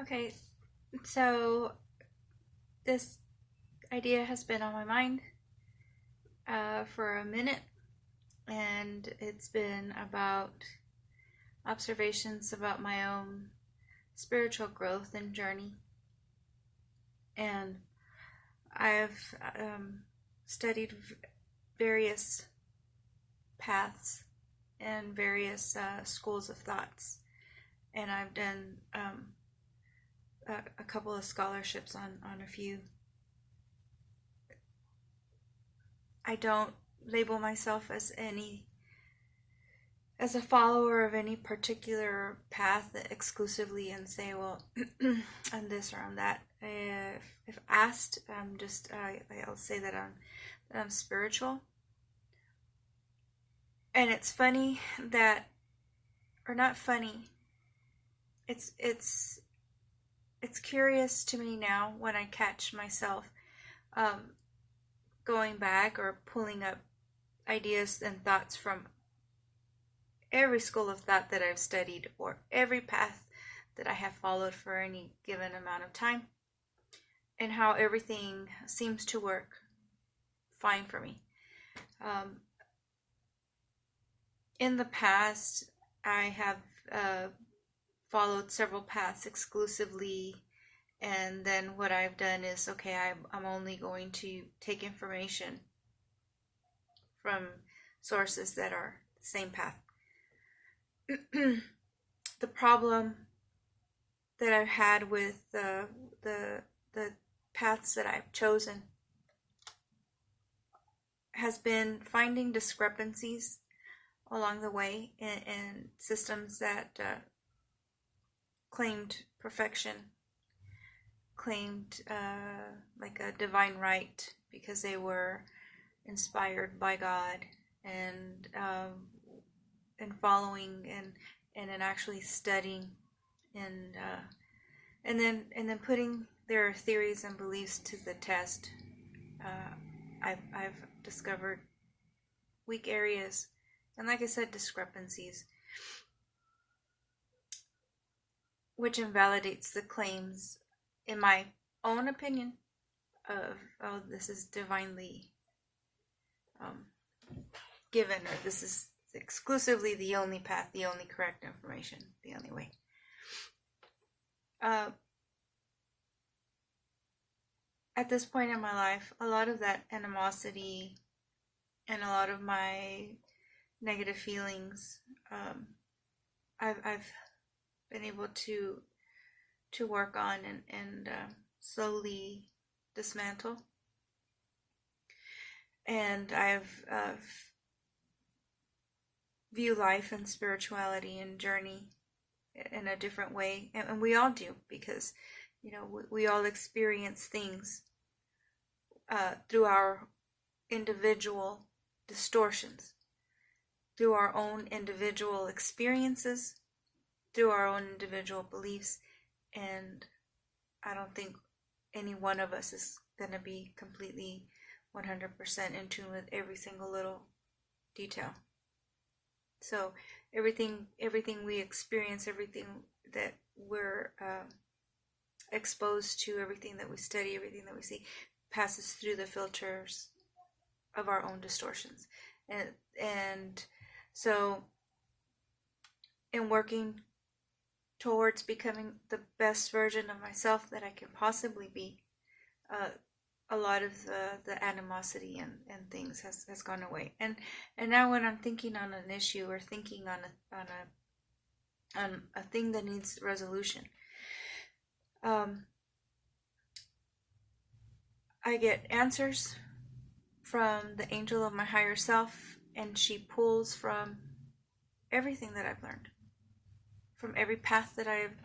Okay, so this idea has been on my mind for a minute, and it's been about observations about my own spiritual growth and journey. And I've studied various paths and various schools of thoughts, and I've done a couple of scholarships on a few. I don't label myself as a follower of any particular path exclusively and say, well, I'm this or I'm that. If asked, I'll say that I'm spiritual. And it's funny that, or not funny. It's curious to me now when I catch myself going back or pulling up ideas and thoughts from every school of thought that I've studied or every path that I have followed for any given amount of time, and how everything seems to work fine for me. In the past, I have followed several paths exclusively, and then what I've done is, okay, I'm only going to take information from sources that are the same path. The problem that I've had with the paths that I've chosen has been finding discrepancies along the way in systems that claimed perfection, claimed like a divine right because they were inspired by God, and following and actually studying and then putting their theories and beliefs to the test. I've discovered weak areas, and like I said, discrepancies, which invalidates the claims, in my own opinion, of, oh, this is divinely given, or this is exclusively the only path, the only correct information, the only way. At this point in my life, a lot of that animosity and a lot of my negative feelings, I've been able to work on and slowly dismantle. And I've view life and spirituality and journey in a different way, and we all do, because we all experience things through our individual distortions, through our own individual experiences, through our own individual beliefs, and I don't think any one of us is going to be completely 100% in tune with every single little detail. So everything we experience, everything that we're exposed to, everything that we study, everything that we see, passes through the filters of our own distortions. And so in working towards becoming the best version of myself that I can possibly be, a lot of the animosity and things has gone away. And now when I'm thinking on an issue or thinking on a thing that needs resolution, I get answers from the angel of my higher self, and she pulls from everything that I've learned, from every path that I've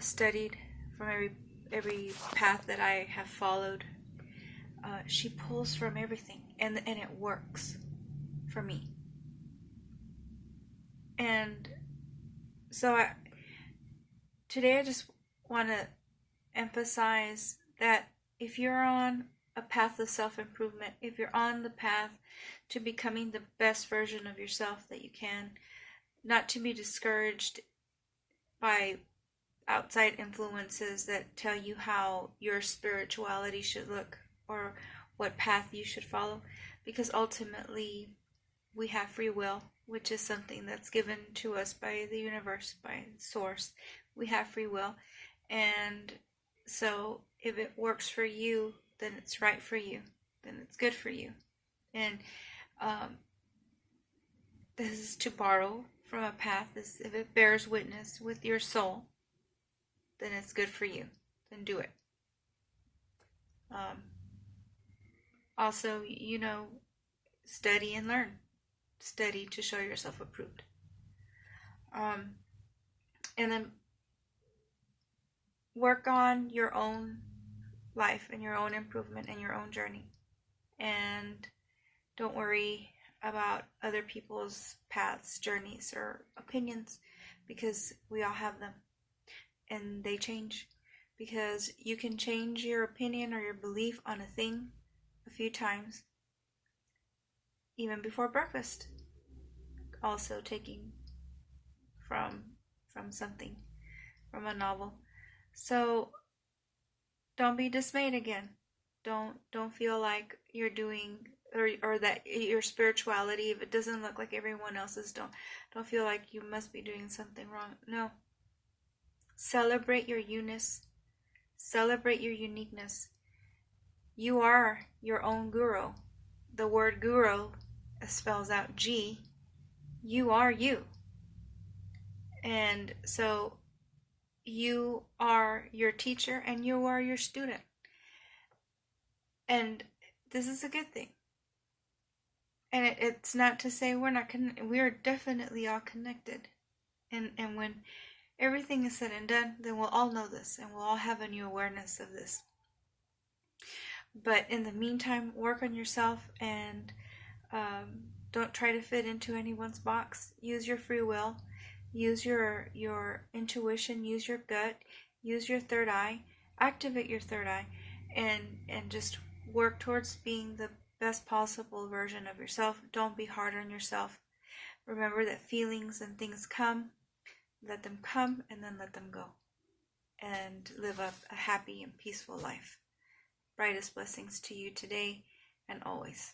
studied, from every path that I have followed. She pulls from everything, and it works for me. And so today I just want to emphasize that if you're on a path of self-improvement, if you're on the path to becoming the best version of yourself that you can, not to be discouraged by outside influences that tell you how your spirituality should look or what path you should follow, because ultimately we have free will, which is something that's given to us by the universe, by source. We have free will, and so if it works for you, then it's right for you, then it's good for you. And this is to borrow from a path. Is if it bears witness with your soul, then it's good for you. Then do it. Also, study and learn. Study to show yourself approved. And then work on your own life and your own improvement and your own journey. And don't worry about other people's paths, journeys, or opinions, because we all have them. And they change. Because you can change your opinion or your belief on a thing a few times, even before breakfast. Also taking from something, from a novel. So don't be dismayed again. Don't feel like you're doing or that your spirituality, if it doesn't look like everyone else's, don't feel like you must be doing something wrong. No. Celebrate your newness. Celebrate your uniqueness. You are your own guru. The word guru spells out G. You are you. And so you are your teacher and you are your student. And this is a good thing. And it's not to say we're not we are definitely all connected. And when everything is said and done, then we'll all know this and we'll all have a new awareness of this. But in the meantime, work on yourself and don't try to fit into anyone's box. Use your free will. Use your intuition. Use your gut. Use your third eye. Activate your third eye and just work towards being the best possible version of yourself. Don't be hard on yourself. Remember that feelings and things come. Let them come and then let them go. And live a happy and peaceful life. Brightest blessings to you today and always.